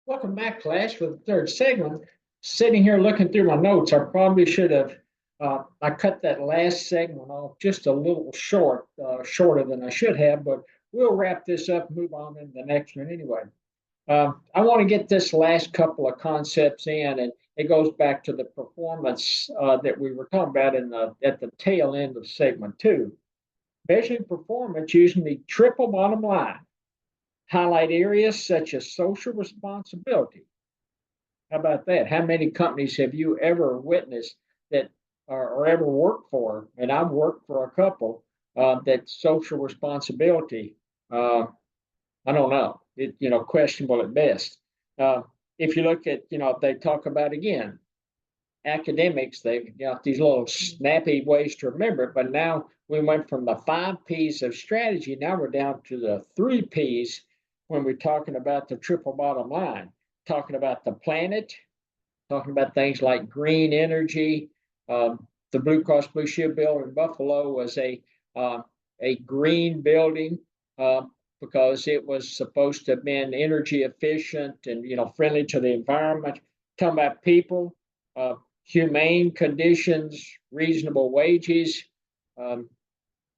Welcome back, class, for the third segment. Sitting here looking through my notes, I probably should have. I cut that last segment off just a little shorter than I should have, but we'll wrap this up and move on into the next one anyway. I want to get this last couple of concepts in, and it goes back to the performance that we were talking about at the tail end of segment two. Measuring performance using the triple bottom line. Highlight areas such as social responsibility. How about that? How many companies have you ever witnessed that or ever worked for? And I've worked for a couple that social responsibility. I don't know. Questionable at best. Uh, if you look at, they talk about again academics. They've got these little snappy ways to remember it. But now we went from the 5 P's of strategy. Now we're down to the 3 P's when we're talking about the triple bottom line, talking about the planet, talking about things like green energy. The Blue Cross Blue Shield building in Buffalo was a green building because it was supposed to have been energy efficient and friendly to the environment. Talking about people, humane conditions, reasonable wages. Um,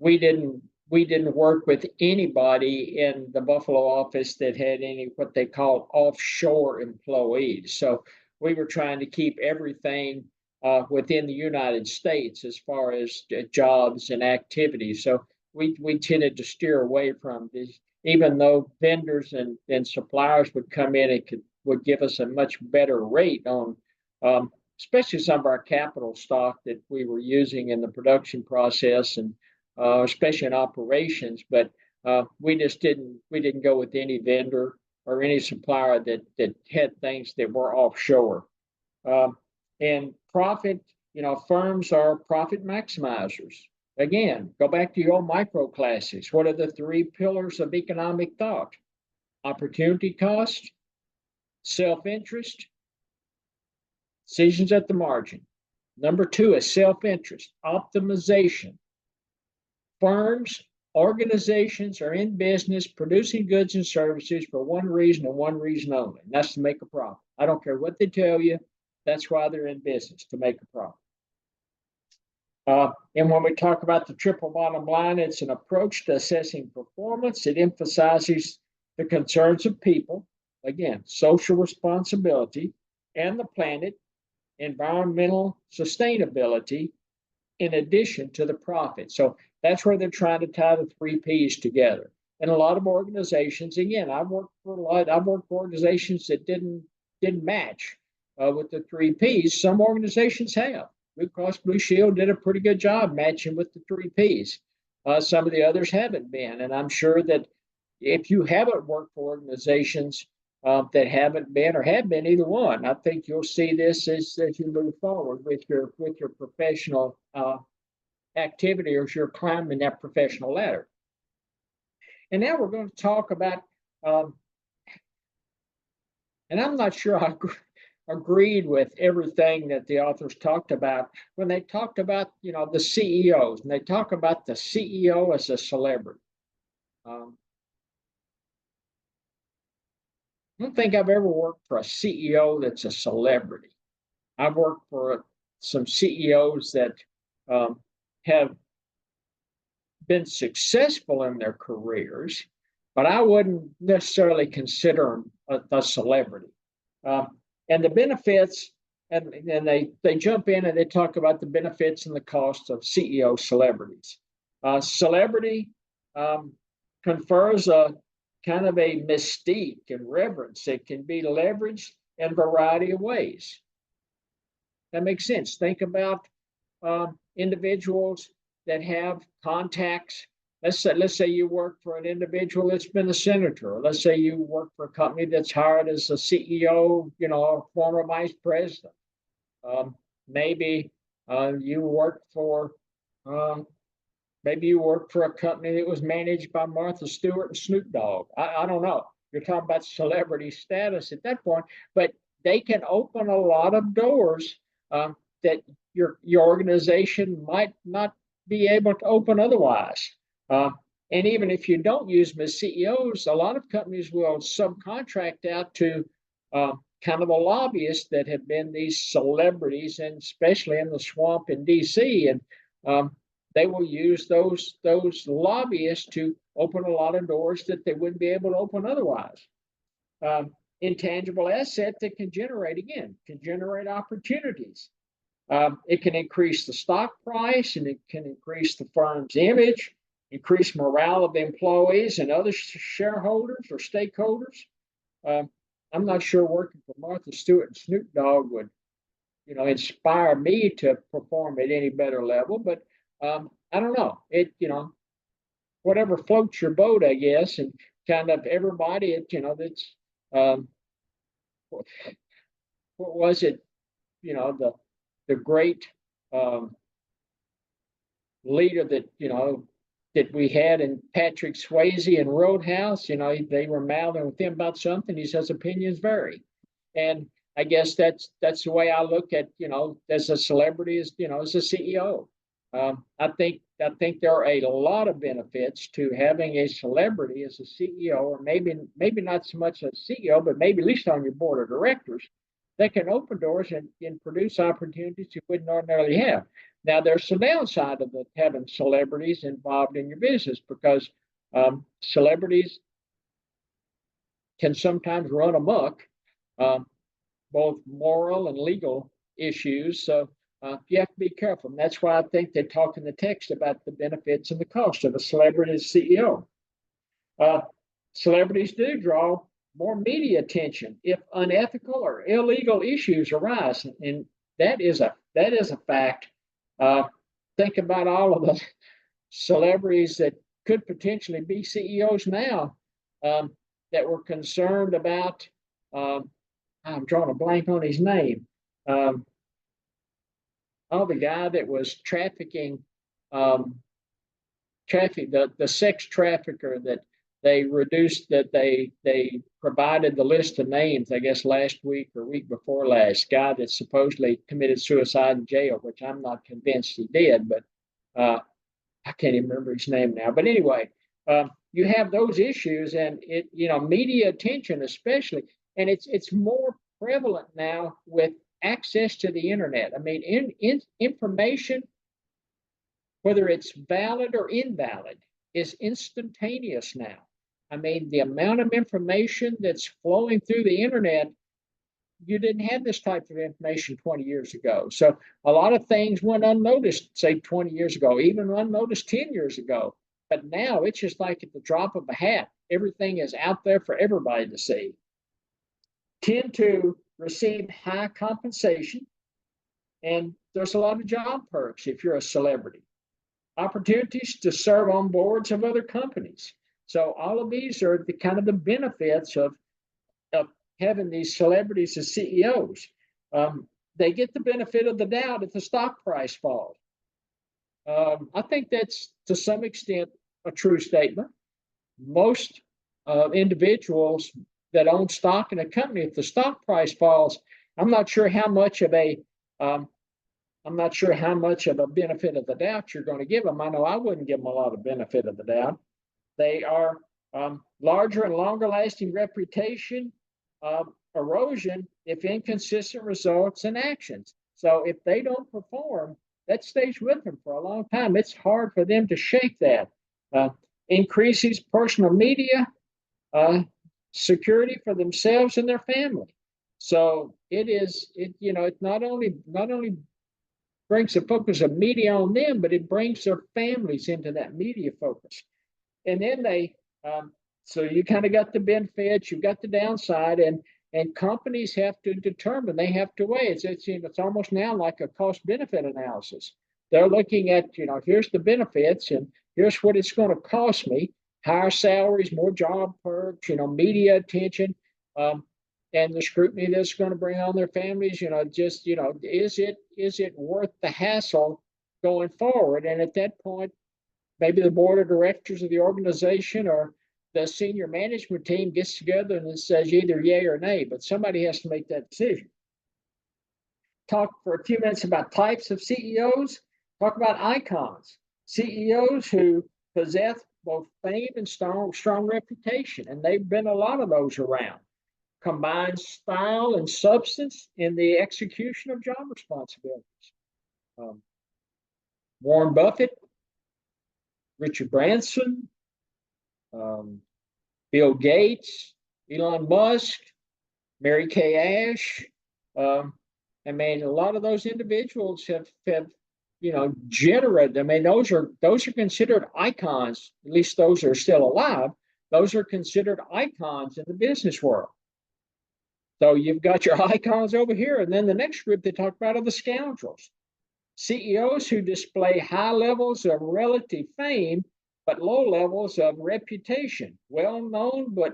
we didn't work with anybody in the Buffalo office that had any what they call offshore employees. So we were trying to keep everything within the United States as far as jobs and activities. So we tended to steer away from this, even though vendors and suppliers would come in and would give us a much better rate on especially some of our capital stock that we were using in the production process and especially in operations. But we didn't go with any vendor or any supplier that had things that were offshore. Um, and profit, firms are profit maximizers. Again, go back to your old micro classes. What are the 3 pillars of economic thought? Opportunity cost, self-interest, decisions at the margin. Number 2 is self-interest, optimization. Firms, organizations are in business producing goods and services for one reason and one reason only, and that's to make a profit. I don't care what they tell you, that's why they're in business, to make a profit. And when we talk about the triple bottom line, it's an approach to assessing performance. It emphasizes the concerns of people, again, social responsibility, and the planet, environmental sustainability, in addition to the profit. So that's where they're trying to tie the 3 P's together. And a lot of organizations, again, I've worked for organizations that didn't match with the 3 P's. Some organizations have. Blue Cross Blue Shield did a pretty good job matching with the 3 P's. Some of the others haven't been. And I'm sure that if you haven't worked for organizations that haven't been or have been either one, I think you'll see this as you move forward with your professional activity or as you're climbing that professional ladder. And now we're going to talk about, and I'm not sure I agreed with everything that the authors talked about when they talked about, the CEOs, and they talk about the CEO as a celebrity. I don't think I've ever worked for a CEO that's a celebrity. I've worked for some CEOs that have been successful in their careers, but I wouldn't necessarily consider them a celebrity. And the benefits, and they jump in and they talk about the benefits and the costs of CEO celebrities. Celebrity confers a kind of a mystique and reverence that can be leveraged in a variety of ways. That makes sense. Think about individuals that have contacts. Let's say you work for an individual that's been a senator. Or let's say you work for a company that's hired as a CEO, a former vice president. Maybe you work for maybe you work for a company that was managed by Martha Stewart and Snoop Dogg. I don't know. You're talking about celebrity status at that point, but they can open a lot of doors that your organization might not be able to open otherwise. And even if you don't use them as CEOs, a lot of companies will subcontract out to kind of the lobbyists that have been these celebrities, and especially in the swamp in D.C. And they will use those lobbyists to open a lot of doors that they wouldn't be able to open otherwise. Intangible asset that can generate opportunities. It can increase the stock price, and it can increase the firm's image, increase morale of employees and other shareholders or stakeholders. I'm not sure working for Martha Stewart and Snoop Dogg would, inspire me to perform at any better level. But I don't know. Whatever floats your boat, I guess, and kind of everybody, that's what was it? The great leader that we had in Patrick Swayze and Roadhouse. They were mouthing with him about something. He says opinions vary, and I guess that's the way I look at as a celebrity, as a CEO. I think there are a lot of benefits to having a celebrity as a CEO, or maybe not so much a CEO, but maybe at least on your board of directors, that can open doors and produce opportunities you wouldn't ordinarily have. Now, there's some downside of having celebrities involved in your business, because celebrities can sometimes run amok, both moral and legal issues. So you have to be careful. And that's why I think they talk in the text about the benefits and the cost of a celebrity as CEO. Celebrities do draw more media attention if unethical or illegal issues arise, and that is a fact. Think about all of the celebrities that could potentially be CEOs now, that were concerned about. I'm drawing a blank on his name. The guy that was trafficking, the sex trafficker that they provided the list of names, I guess last week or week before last, guy that supposedly committed suicide in jail, which I'm not convinced he did, but I can't even remember his name now. But anyway, you have those issues, and media attention especially, and it's more prevalent now with access to the internet. I mean, information, whether it's valid or invalid, is instantaneous now. I mean, the amount of information that's flowing through the internet, you didn't have this type of information 20 years ago. So a lot of things went unnoticed, say 20 years ago, even unnoticed 10 years ago. But now it's just like at the drop of a hat. Everything is out there for everybody to see. Tend to receive high compensation, and there's a lot of job perks if you're a celebrity. Opportunities to serve on boards of other companies. So all of these are the kind of the benefits of having these celebrities as CEOs. They get the benefit of the doubt if the stock price falls. I think that's to some extent a true statement. Most individuals that own stock in a company, if the stock price falls, I'm not sure how much of a benefit of the doubt you're going to give them. I know I wouldn't give them a lot of benefit of the doubt. They are larger and longer lasting reputation erosion if inconsistent results and actions. So if they don't perform, that stays with them for a long time. It's hard for them to shake that. Increases personal media security for themselves and their family. So it not only brings the focus of media on them, but it brings their families into that media focus. And then so you kind of got the benefits, you've got the downside, and companies have to determine, they have to weigh. It's almost now like a cost benefit analysis. They're looking at, here's the benefits and here's what it's going to cost me. Higher salaries, more job perks, media attention, and the scrutiny that's going to bring on their families. Is it worth the hassle going forward? And at that point, maybe the board of directors of the organization or the senior management team gets together and it says either yay or nay, but somebody has to make that decision. Talk for a few minutes about types of CEOs. Talk about icons, CEOs who possess both fame and strong reputation, and they've been a lot of those around. combines style and substance in the execution of job responsibilities. Um, Warren Buffett, Richard Branson, um, Bill Gates, Elon Musk, Mary Kay Ash. Um, I mean, a lot of those individuals have generated. I mean, those are considered icons. At least those are still alive. Those are considered icons in the business world. So you've got your icons over here, and then the next group they talk about are the scoundrels. CEOs who display high levels of relative fame, but low levels of reputation, well known but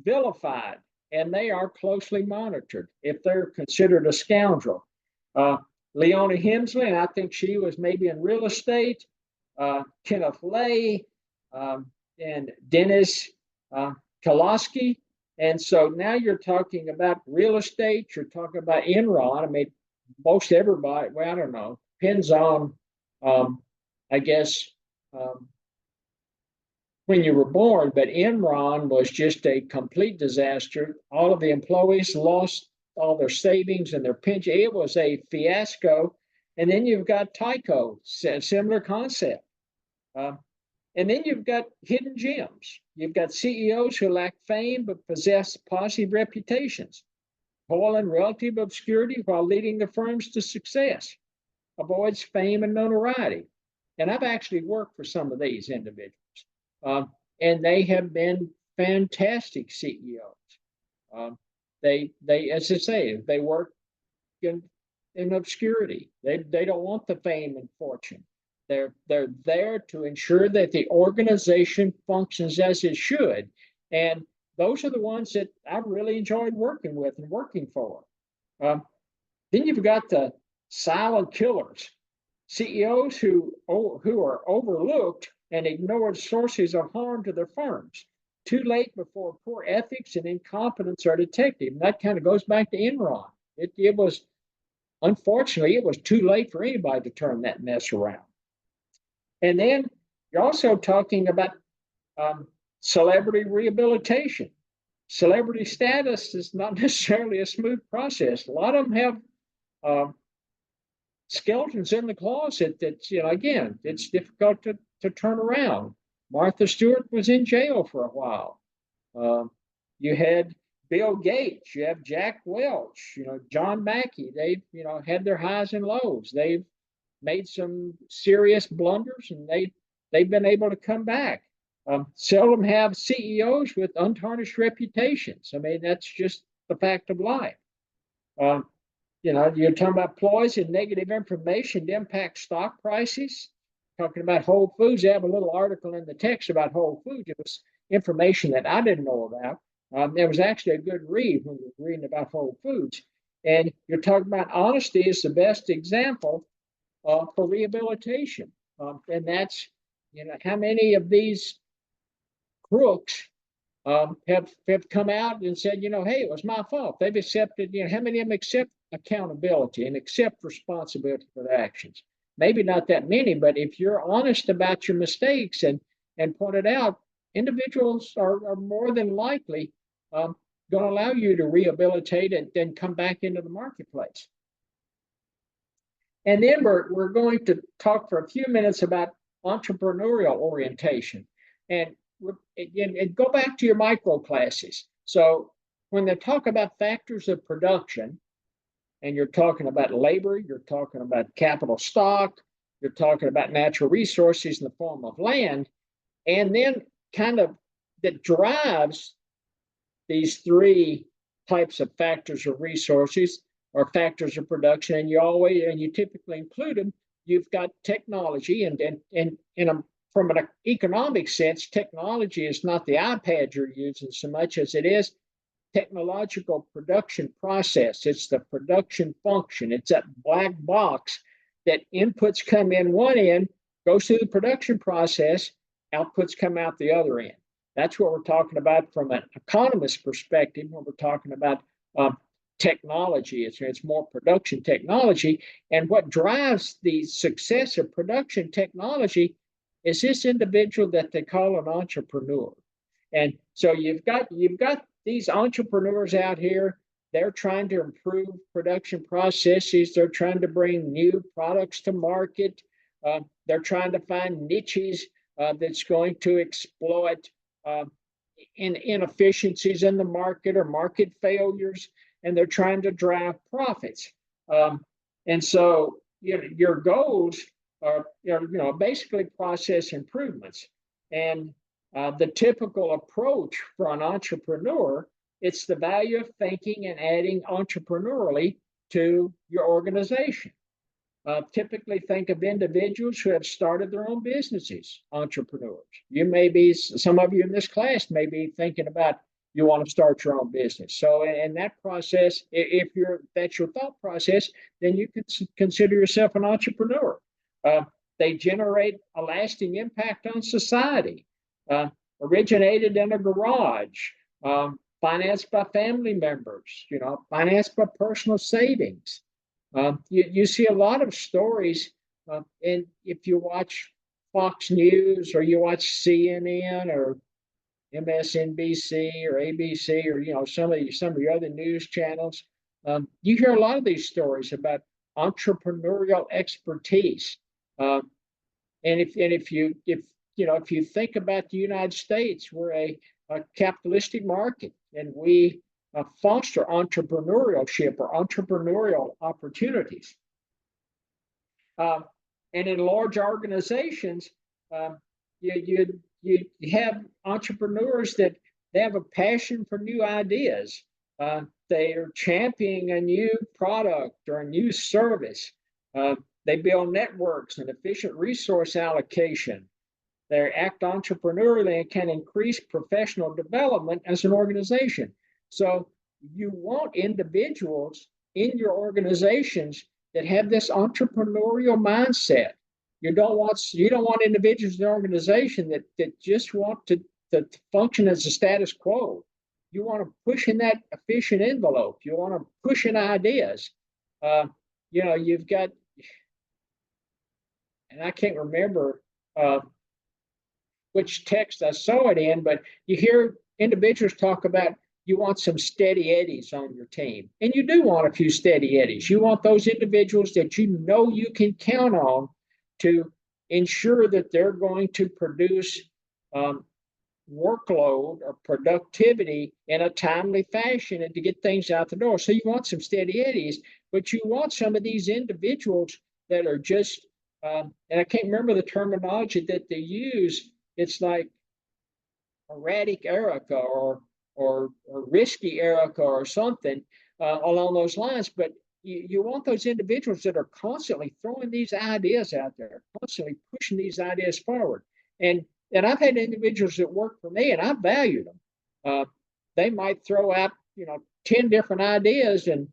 vilified, and they are closely monitored if they're considered a scoundrel. Leona Hemsley, and I think she was maybe in real estate, Kenneth Lay, and Dennis Koloski. And so now you're talking about real estate, you're talking about Enron. I mean, most everybody, well, I don't know, depends on, I guess, when you were born, but Enron was just a complete disaster. All of the employees lost all their savings and their pension. It was a fiasco. And then you've got Tyco, similar concept. And then you've got hidden gems. You've got CEOs who lack fame but possess positive reputations, toil in relative obscurity while leading the firms to success, avoids fame and notoriety. And I've actually worked for some of these individuals, and they have been fantastic CEOs. They, as I say, they work in obscurity. They don't want the fame and fortune. They're there to ensure that the organization functions as it should. And those are the ones that I've really enjoyed working with and working for. Then you've got the silent killers, CEOs who are overlooked and ignored sources of harm to their firms. Too late before poor ethics and incompetence are detected. And that kind of goes back to Enron. It was, unfortunately, it was too late for anybody to turn that mess around. And then you're also talking about celebrity rehabilitation. Celebrity status is not necessarily a smooth process. A lot of them have skeletons in the closet that, again, it's difficult to turn around. Martha Stewart was in jail for a while. You had Bill Gates, you have Jack Welch, John Mackey. They've, had their highs and lows. They've made some serious blunders, and they've been able to come back. Seldom have CEOs with untarnished reputations. I mean, that's just the fact of life. You're talking about ploys and negative information to impact stock prices. Talking about Whole Foods, they have a little article in the text about Whole Foods. It was information that I didn't know about. There was actually a good read when we were reading about Whole Foods. And you're talking about honesty is the best example for rehabilitation. And that's, how many of these crooks have come out and said, hey, it was my fault. They've accepted, how many of them accept accountability and accept responsibility for their actions? Maybe not that many, but if you're honest about your mistakes and point it out, individuals are more than likely going to allow you to rehabilitate and then come back into the marketplace. And then we're going to talk for a few minutes about entrepreneurial orientation. And go back to your micro classes. So when they talk about factors of production, and you're talking about labor, you're talking about capital stock, you're talking about natural resources in the form of land, and then kind of that drives these three types of factors of resources or factors of production, and you typically include them. You've got technology, and from an economic sense, technology is not the iPad you're using so much as it is technological production process. It's the production function. It's that black box that inputs come in one end, goes through the production process, outputs come out the other end. That's what we're talking about from an economist perspective when we're talking about technology. It's more production technology. And what drives the success of production technology is this individual that they call an entrepreneur. And so you've got these entrepreneurs out here, they're trying to improve production processes. They're trying to bring new products to market. They're trying to find niches that's going to exploit uh, inefficiencies in the market or market failures, and they're trying to drive profits. And so your goals are basically process improvements. And the typical approach for an entrepreneur, it's the value of thinking and adding entrepreneurially to your organization. Typically think of individuals who have started their own businesses, entrepreneurs. You may be, some of you in this class may be thinking about you want to start your own business. So in that process, if that's your thought process, then you can consider yourself an entrepreneur. They generate a lasting impact on society. Originated in a garage, financed by family members, financed by personal savings. You see a lot of stories, and if you watch Fox News or you watch CNN or MSNBC or ABC or some of your other news channels, you hear a lot of these stories about entrepreneurial expertise. And if you think about the United States, we're a capitalistic market, and we foster entrepreneurship or entrepreneurial opportunities. And in large organizations, you have entrepreneurs that they have a passion for new ideas. They are championing a new product or a new service. They build networks and efficient resource allocation. They act entrepreneurially and can increase professional development as an organization. So you want individuals in your organizations that have this entrepreneurial mindset. You don't want individuals in the organization that just want to function as a status quo. You want to push in that efficient envelope. You want to push in ideas. You've got, and I can't remember which text I saw it in, but you hear individuals talk about you want some steady eddies on your team. And you do want a few steady eddies. You want those individuals that you can count on to ensure that they're going to produce workload or productivity in a timely fashion and to get things out the door. So you want some steady eddies, but you want some of these individuals that are just, and I can't remember the terminology that they use. It's like erratic Erica or risky Erica or something along those lines. But you want those individuals that are constantly throwing these ideas out there, constantly pushing these ideas forward. And I've had individuals that work for me, and I value them. They might throw out 10 different ideas, and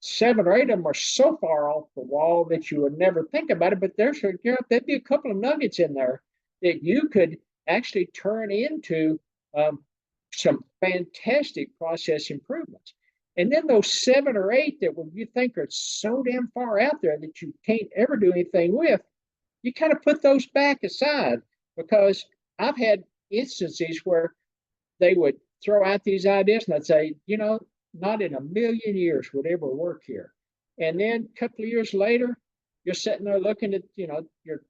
7 or 8 of them are so far off the wall that you would never think about it. But there'd be a couple of nuggets in there that you could actually turn into some fantastic process improvements. And then those 7 or 8 that you think are so damn far out there that you can't ever do anything with, you kind of put those back aside, because I've had instances where they would throw out these ideas and I'd say, not in a million years would ever work here. And then a couple of years later, you're sitting there looking at, you're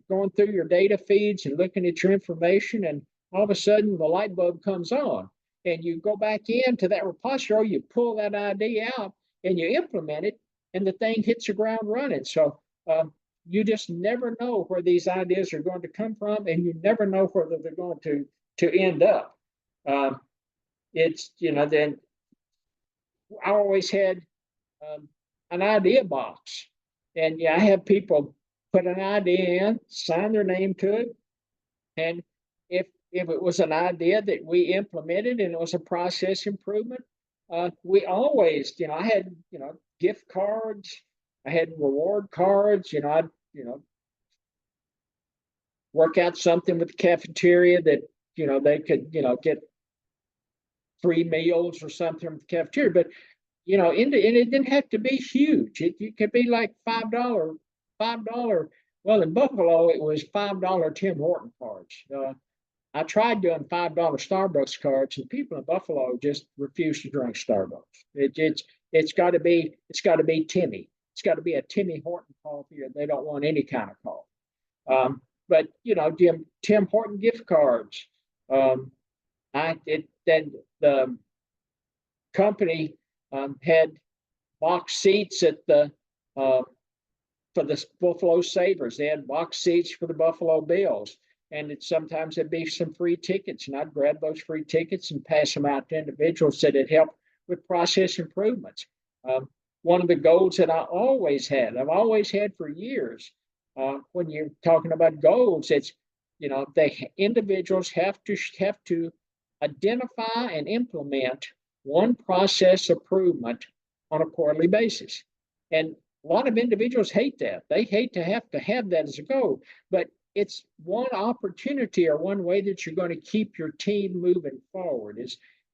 going through your data feeds and looking at your information, and all of a sudden the light bulb comes on, and you go back into that repository, you pull that idea out and you implement it, and the thing hits the ground running. So you just never know where these ideas are going to come from, and you never know where they're going to end up. Then I always had an idea box. And I have people put an idea in, sign their name to it. And if it was an idea that we implemented and it was a process improvement, we always, I had, gift cards, I had reward cards, I'd, work out something with the cafeteria that, they could, get free meals or something from the cafeteria. But and it didn't have to be huge. It could be like $5. Well, in Buffalo, it was $5 Tim Horton cards. I tried doing $5 Starbucks cards, and people in Buffalo just refuse to drink Starbucks. It's got to be Timmy. It's got to be a Timmy Horton coffee, or they don't want any kind of coffee. But Tim Horton gift cards. Then the company had box seats at the for the Buffalo Sabres. They had box seats for the Buffalo Bills. And sometimes there'd be some free tickets, and I'd grab those free tickets and pass them out to individuals that it helped with process improvements. One of the goals that I've always had for years, when you're talking about goals, it's individuals have to identify and implement one process improvement on a quarterly basis. And a lot of individuals hate that. They hate to have that as a goal, but it's one opportunity or one way that you're going to keep your team moving forward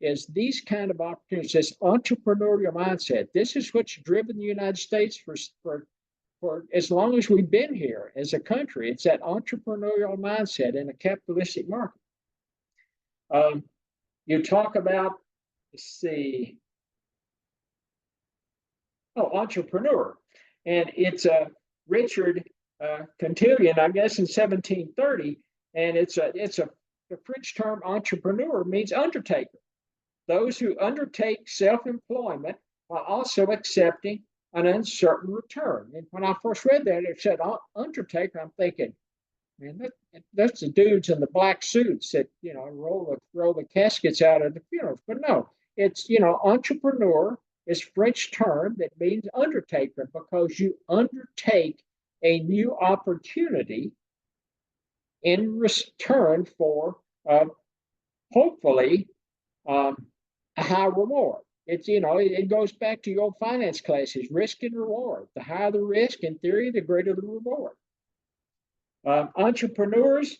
is these kind of opportunities, this entrepreneurial mindset. This is what's driven the United States for as long as we've been here as a country. It's that entrepreneurial mindset in a capitalistic market. You talk about, let's see, entrepreneur, and it's Richard Cantillon, I guess, in 1730, and the French term entrepreneur means undertaker. Those who undertake self-employment while also accepting an uncertain return. And when I first read that, it said undertaker. I'm thinking, man, that's the dudes in the black suits that roll the caskets out of the funerals. But no, it's entrepreneur is French term that means undertaker, because you undertake a new opportunity in return for hopefully a high reward. It goes back to your old finance classes, risk and reward. The higher the risk, in theory, the greater the reward. Entrepreneurs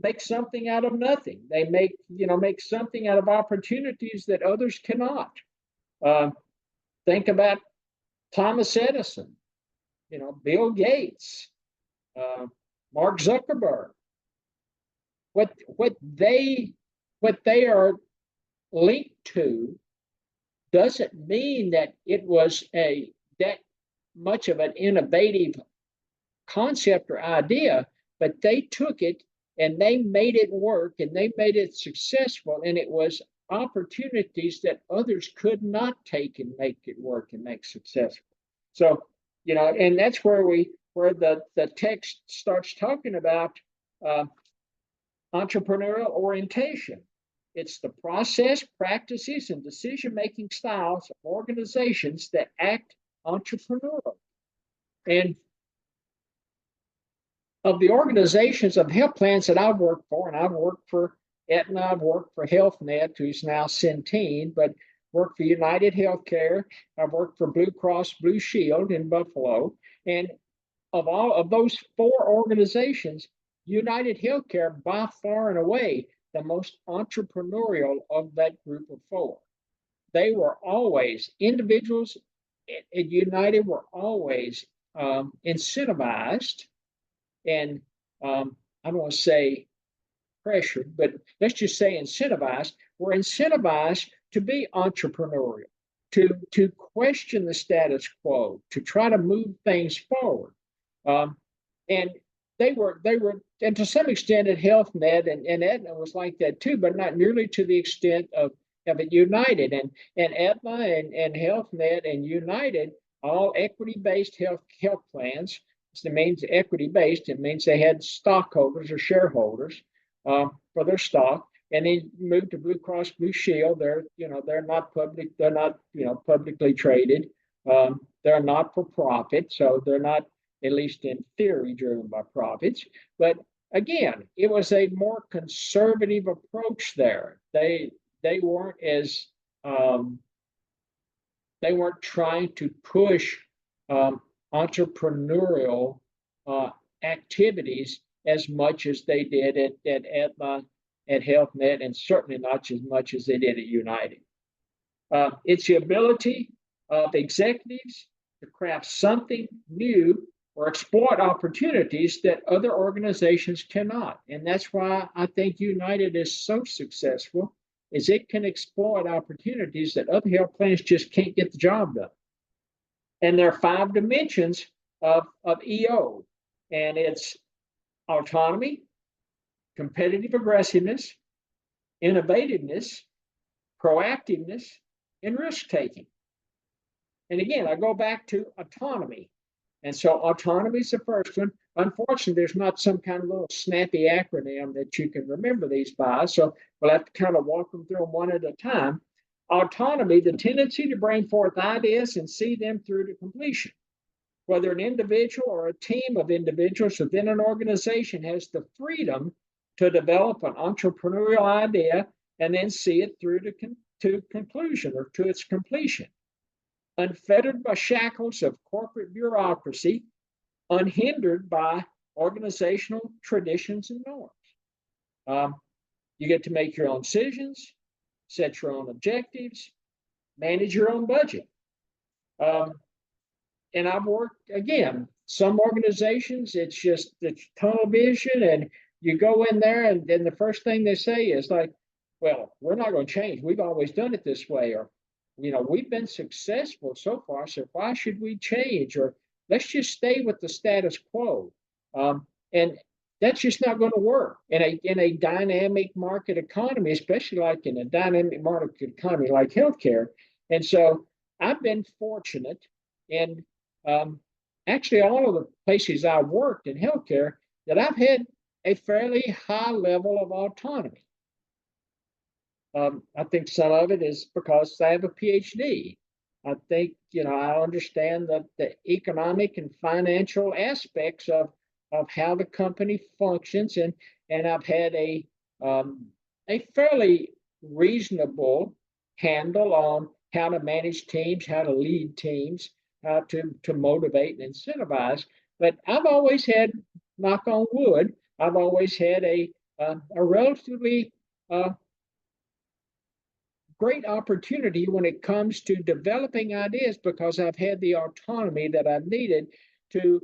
make something out of nothing. They make something out of opportunities that others cannot. Think about Thomas Edison, Bill Gates, Mark Zuckerberg. What they are linked to doesn't mean that it was that much of an innovative concept or idea, but they took it and they made it work and they made it successful, and it was opportunities that others could not take and make it work and make successful. So, and that's where the text starts talking about entrepreneurial orientation. It's the process, practices, and decision-making styles of organizations that act entrepreneurial. And of the organizations of health plans that I've worked for, and I've worked for Aetna, I've worked for Health Net, who's now Centene, but worked for United Healthcare. I've worked for Blue Cross Blue Shield in Buffalo. And of all of those four organizations, United Healthcare, by far and away, the most entrepreneurial of that group of four. They were always, individuals at United were always incentivized, and I don't want to say pressured, but let's just say incentivized. We're incentivized to be entrepreneurial, to question the status quo, to try to move things forward. And they were, and to some extent at Health Net and Aetna was like that too, but not nearly to the extent of it United. And Aetna and Health Net and United, all equity-based health plans. So it means equity-based. It means they had stockholders or shareholders for their stock. And then moved to Blue Cross Blue Shield. They're not public. They're not publicly traded. They're not for profit, so they're not, at least in theory, driven by profits. But again, it was a more conservative approach there. They weren't as they weren't trying to push entrepreneurial activities as much as they did at Aetna, at Health Net, and certainly not as much as they did at United. It's the ability of executives to craft something new or exploit opportunities that other organizations cannot. And that's why I think United is so successful, is it can exploit opportunities that other health plans just can't get the job done. And there are 5 dimensions of EO, and it's autonomy, competitive aggressiveness, innovativeness, proactiveness, and risk taking. And again, I go back to autonomy. And so autonomy is the first one. Unfortunately, there's not some kind of little snappy acronym that you can remember these by. So we'll have to kind of walk them through them one at a time. Autonomy, the tendency to bring forth ideas and see them through to completion. Whether an individual or a team of individuals within an organization has the freedom to develop an entrepreneurial idea and then see it through to conclusion or to its completion. Unfettered by shackles of corporate bureaucracy, unhindered by organizational traditions and norms. You get to make your own decisions, set your own objectives, manage your own budget. And I've worked, again, some organizations, it's just the tunnel vision, and you go in there, and then the first thing they say is like, well, we're not going to change. We've always done it this way, or, we've been successful so far, so why should we change? Or let's just stay with the status quo. And that's just not going to work in a dynamic market economy, especially like in a dynamic market economy like healthcare. And so I've been fortunate in actually all of the places I've worked in healthcare that I've had a fairly high level of autonomy. I think some of it is because I have a PhD. I think, I understand the economic and financial aspects of how the company functions, and I've had a fairly reasonable handle on how to manage teams, how to lead teams, how to motivate and incentivize. But I've always had, knock on wood, I've always had a relatively great opportunity when it comes to developing ideas, because I've had the autonomy that I've needed to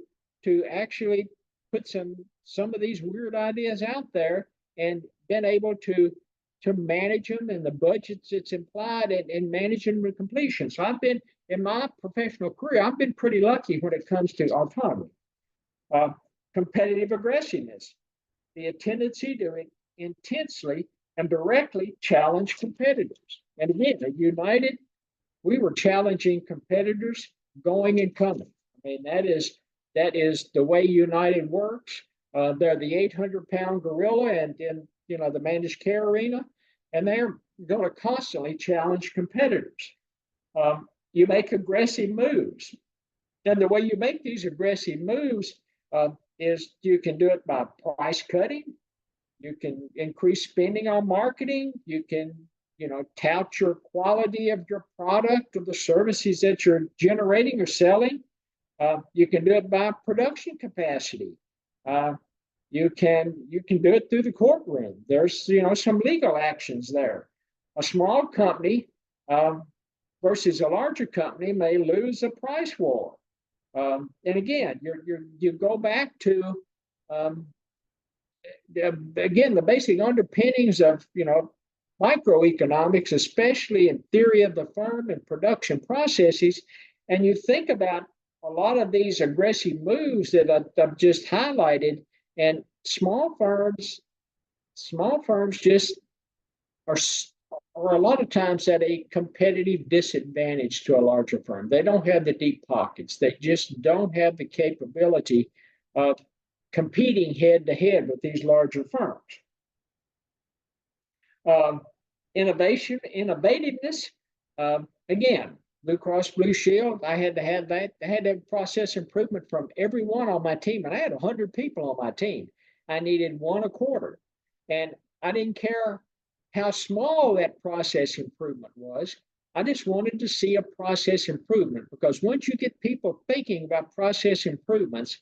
actually put some of these weird ideas out there and been able to manage them and the budgets it's implied and manage them to completion. So I've been, in my professional career, I've been pretty lucky when it comes to autonomy. Competitive aggressiveness, the tendency to intensely and directly challenge competitors. And again, at United, we were challenging competitors going and coming. I mean, that is the way United works. They're the 800-pound gorilla and in the managed care arena, and they're going to constantly challenge competitors. You make aggressive moves. And the way you make these aggressive moves is you can do it by price cutting. You can increase spending on marketing. You can, tout your quality of your product or the services that you're generating or selling. You can do it by production capacity. You can do it through the courtroom. There's some legal actions there. A small company versus a larger company may lose a price war. And again, you go back to again the basic underpinnings of microeconomics, especially in theory of the firm and production processes, and you think about a lot of these aggressive moves that I've just highlighted, and small firms just are a lot of times at a competitive disadvantage to a larger firm. They don't have the deep pockets. They just don't have the capability of competing head to head with these larger firms. Innovativeness, again, Blue Cross Blue Shield, I had to have that. I had to have process improvement from everyone on my team, and I had 100 people on my team. I needed one a quarter, and I didn't care how small that process improvement was. I just wanted to see a process improvement, because once you get people thinking about process improvements,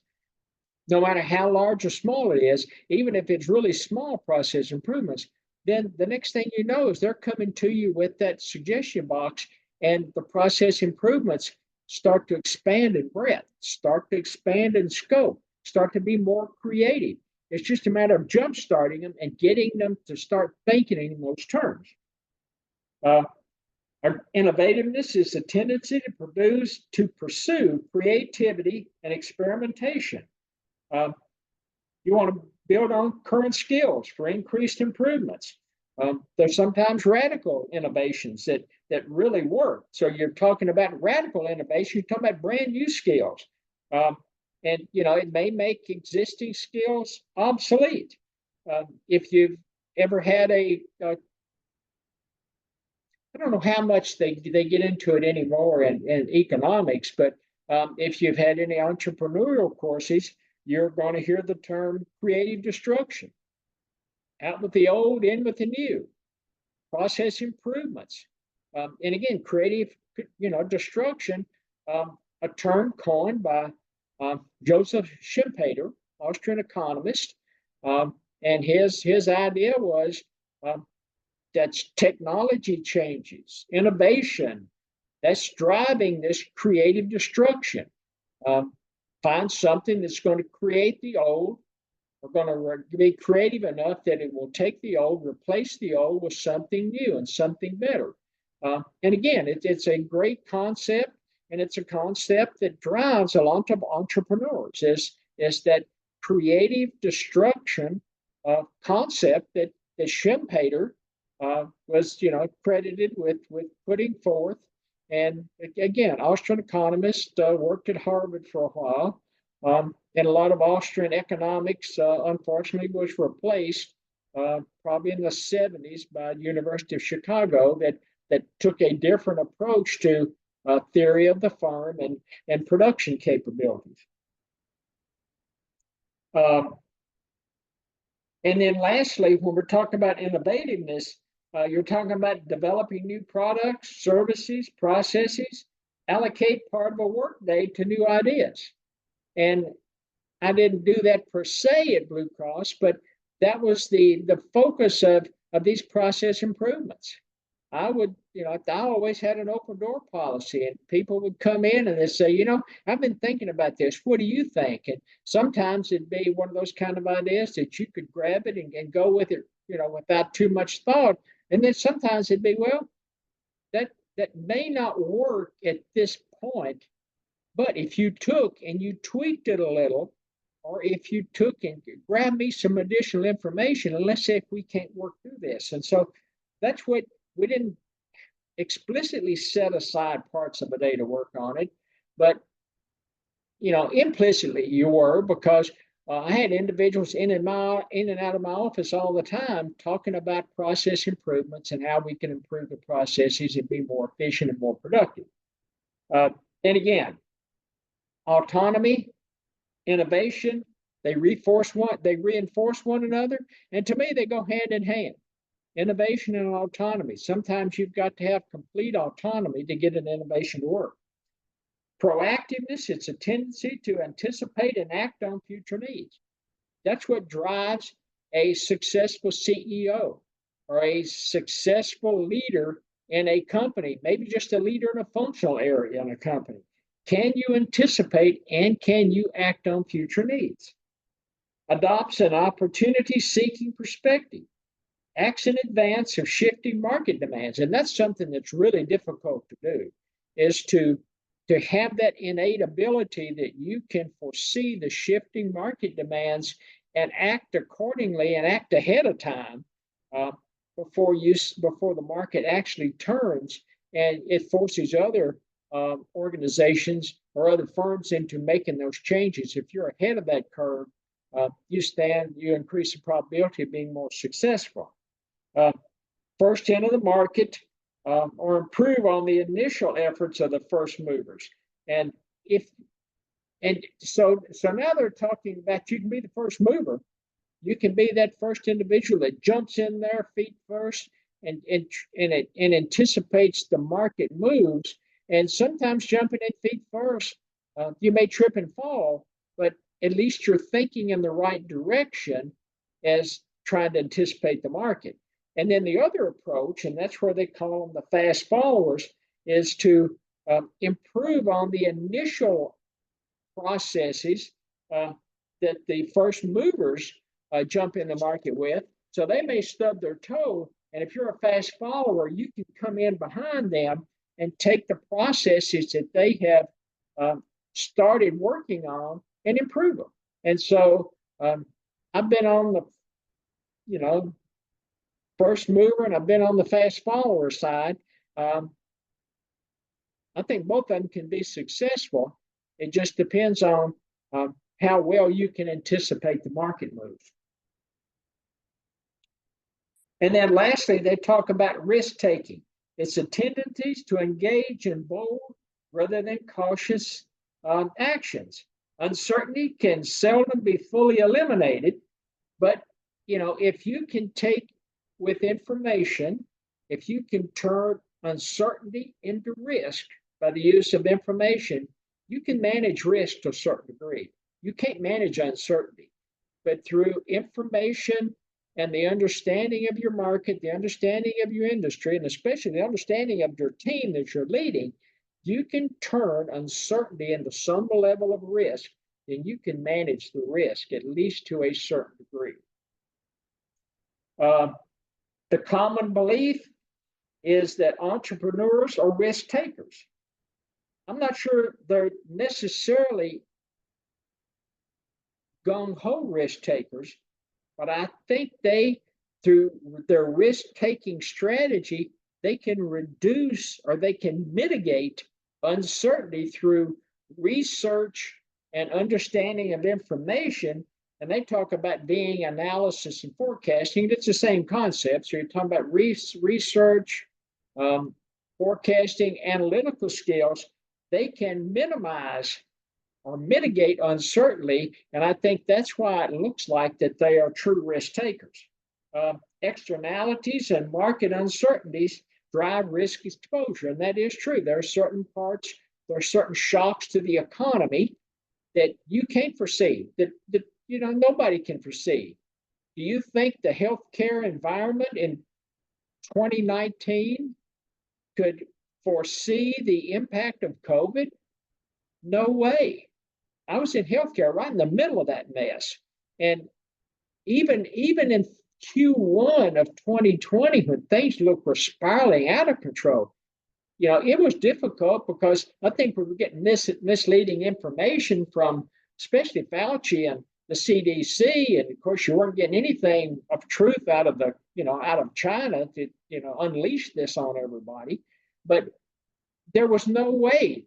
no matter how large or small it is, even if it's really small process improvements, then the next thing you know is they're coming to you with that suggestion box, and the process improvements start to expand in breadth, start to expand in scope, start to be more creative. It's just a matter of jump starting them and getting them to start thinking in those terms. Uh, Innovativeness is the tendency to pursue creativity and experimentation. You want to build on current skills for increased improvements. There's sometimes radical innovations that really work. So you're talking about radical innovation, you're talking about brand new skills. And it may make existing skills obsolete. If you've ever had I don't know how much they get into it anymore in economics, but if you've had any entrepreneurial courses, you're going to hear the term creative destruction. Out with the old, in with the new. Process improvements. And again, creative, destruction, a term coined by Joseph Schumpeter, Austrian economist. And his idea was that's technology changes, innovation, that's driving this creative destruction. Find something that's going to create the old. We're going to be creative enough that it will take the old, replace the old with something new and something better. And again, it's a great concept, and it's a concept that drives a lot of entrepreneurs. Is that creative destruction concept that Schumpeter was credited with putting forth. And again, Austrian economist, worked at Harvard for a while, and a lot of Austrian economics, unfortunately, was replaced probably in the 70s by the University of Chicago that took a different approach to theory of the firm and production capabilities. And then lastly, when we're talking about innovativeness, you're talking about developing new products, services, processes, allocate part of a workday to new ideas. And I didn't do that per se at Blue Cross, but that was the focus of these process improvements. I always had an open door policy, and people would come in and they say, I've been thinking about this. What do you think? And sometimes it'd be one of those kind of ideas that you could grab it and go with it, without too much thought. And then sometimes it'd be, well, that may not work at this point, but if you took and you tweaked it a little, or if you took and grabbed me some additional information, and let's say if we can't work through this. And so that's what we didn't explicitly set aside parts of a day to work on it, but implicitly you were, because I had individuals in and out of my office all the time talking about process improvements and how we can improve the processes and be more efficient and more productive. And again, autonomy, innovation, they reinforce one another, and to me they go hand in hand. Innovation and autonomy. Sometimes you've got to have complete autonomy to get an innovation to work. Proactiveness, it's a tendency to anticipate and act on future needs. That's what drives a successful CEO or a successful leader in a company, maybe just a leader in a functional area in a company. Can you anticipate and can you act on future needs? Adopts an opportunity-seeking perspective. Acts in advance of shifting market demands. And that's something that's really difficult to do, is to have that innate ability that you can foresee the shifting market demands and act accordingly and act ahead of time before the market actually turns, and it forces other organizations or other firms into making those changes. If you're ahead of that curve, you increase the probability of being more successful. First into the market, or improve on the initial efforts of the first movers. And so now they're talking about you can be the first mover. You can be that first individual that jumps in there feet first and anticipates the market moves. And sometimes jumping in feet first, you may trip and fall, but at least you're thinking in the right direction as trying to anticipate the market. And then the other approach, and that's where they call them the fast followers, is to improve on the initial processes that the first movers jump in the market with. So they may stub their toe, and if you're a fast follower, you can come in behind them and take the processes that they have started working on and improve them. And so I've been on the, first mover, and I've been on the fast follower side. I think both of them can be successful. It just depends on how well you can anticipate the market move. And then lastly, they talk about risk taking. It's a tendency to engage in bold rather than cautious actions. Uncertainty can seldom be fully eliminated, but if you can take with information, if you can turn uncertainty into risk by the use of information, you can manage risk to a certain degree. You can't manage uncertainty, but through information and the understanding of your market, the understanding of your industry, and especially the understanding of your team that you're leading, you can turn uncertainty into some level of risk, and you can manage the risk, at least to a certain degree. The common belief is that entrepreneurs are risk takers. I'm not sure they're necessarily gung-ho risk takers, but I think through their risk-taking strategy, they can reduce or they can mitigate uncertainty through research and understanding of information. And they talk about being analysis and forecasting. It's the same concept. So you're talking about research, forecasting, analytical skills. They can minimize or mitigate uncertainty, and I think that's why it looks like that they are true risk takers. Externalities and market uncertainties drive risk exposure, and that is true. There are certain shocks to the economy that you can't foresee, that nobody can foresee. Do you think the healthcare environment in 2019 could foresee the impact of COVID? No way. I was in healthcare right in the middle of that mess. And even in Q1 of 2020, when things were spiraling out of control, it was difficult because I think we were getting misleading information from especially Fauci and the CDC. And of course, you weren't getting anything of truth out of China to, unleash this on everybody. But there was no way.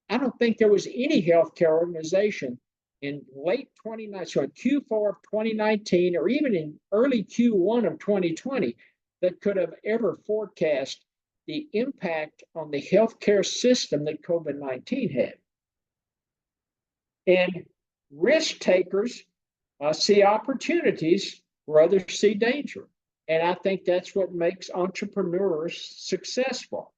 I don't think there was any healthcare organization in late 2019, so in Q4 of 2019, or even in early Q1 of 2020, that could have ever forecast the impact on the healthcare system that COVID-19 had. And risk takers see opportunities where others see danger. And I think that's what makes entrepreneurs successful.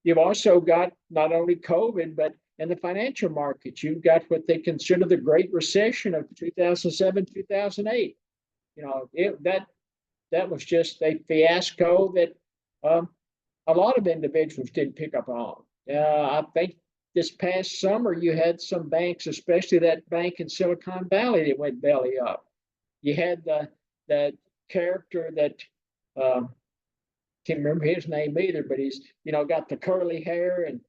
You've also got not only COVID, but in the financial markets, you've got what they consider the Great Recession of 2007, 2008. That was just a fiasco that a lot of individuals didn't pick up on. I think this past summer, you had some banks, especially that bank in Silicon Valley, that went belly up. You had the character that can't remember his name either, but he's got the curly hair, and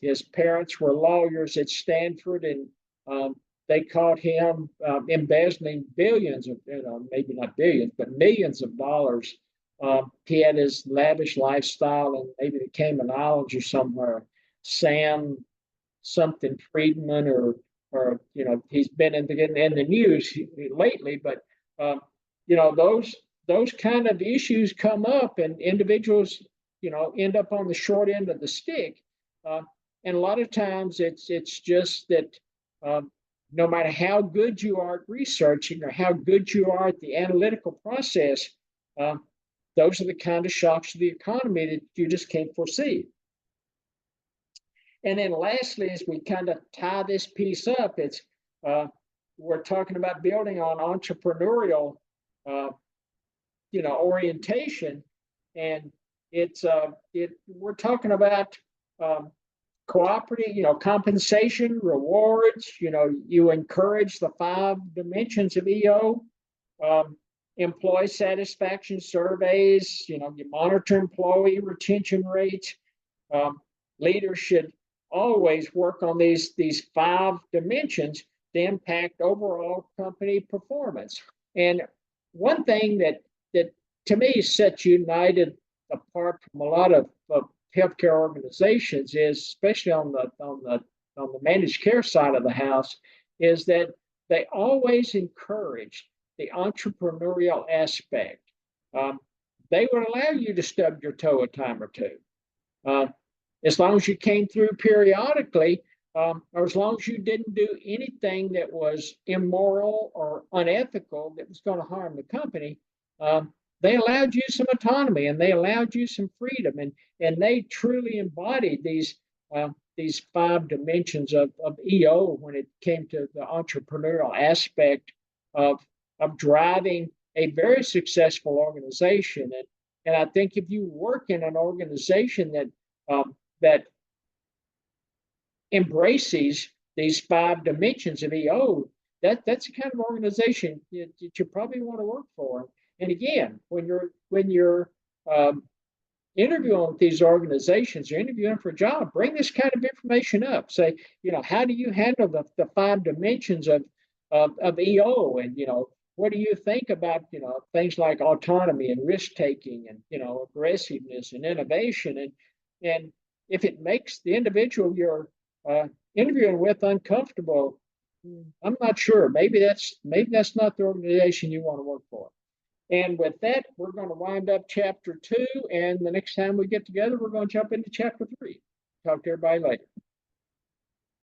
his parents were lawyers at Stanford, and they caught him embezzling billions of, maybe not billions, but millions of dollars. He had his lavish lifestyle, and maybe the Cayman Islands or somewhere. Sam something Friedman, or he's been in the news lately, but those kind of issues come up, and individuals end up on the short end of the stick, and a lot of times it's just that no matter how good you are at researching or how good you are at the analytical process, those are the kind of shocks to the economy that you just can't foresee. And then lastly, as we kind of tie this piece up, it's we're talking about building on entrepreneurial orientation. And we're talking about um, cooperative, compensation, rewards. You encourage the five dimensions of EO. Um, Employee satisfaction surveys. You monitor employee retention rates. Um, Leaders should always work on these five dimensions to impact overall company performance. And one thing that to me sets United apart from a lot of healthcare organizations is, especially on the managed care side of the house, is that they always encourage the entrepreneurial aspect. Um, they would allow you to stub your toe a time or two. Uh, as long as you came through periodically, or as long as you didn't do anything that was immoral or unethical that was going to harm the company, they allowed you some autonomy and they allowed you some freedom, and they truly embodied these five dimensions of EO when it came to the entrepreneurial aspect of driving a very successful organization. And I think if you work in an organization that embraces these five dimensions of EO, that's the kind of organization that you probably want to work for. And again, when you're um, interviewing with these organizations, you're interviewing for a job, bring this kind of information up. Say, how do you handle the five dimensions of EO? And, what do you think about, things like autonomy and risk taking and, aggressiveness and innovation? And if it makes the individual you're uh, interviewing with uncomfortable, I'm not sure. Maybe that's not the organization you want to work for. And with that, we're going to wind up chapter 2. And the next time we get together, we're going to jump into chapter 3. Talk to everybody later.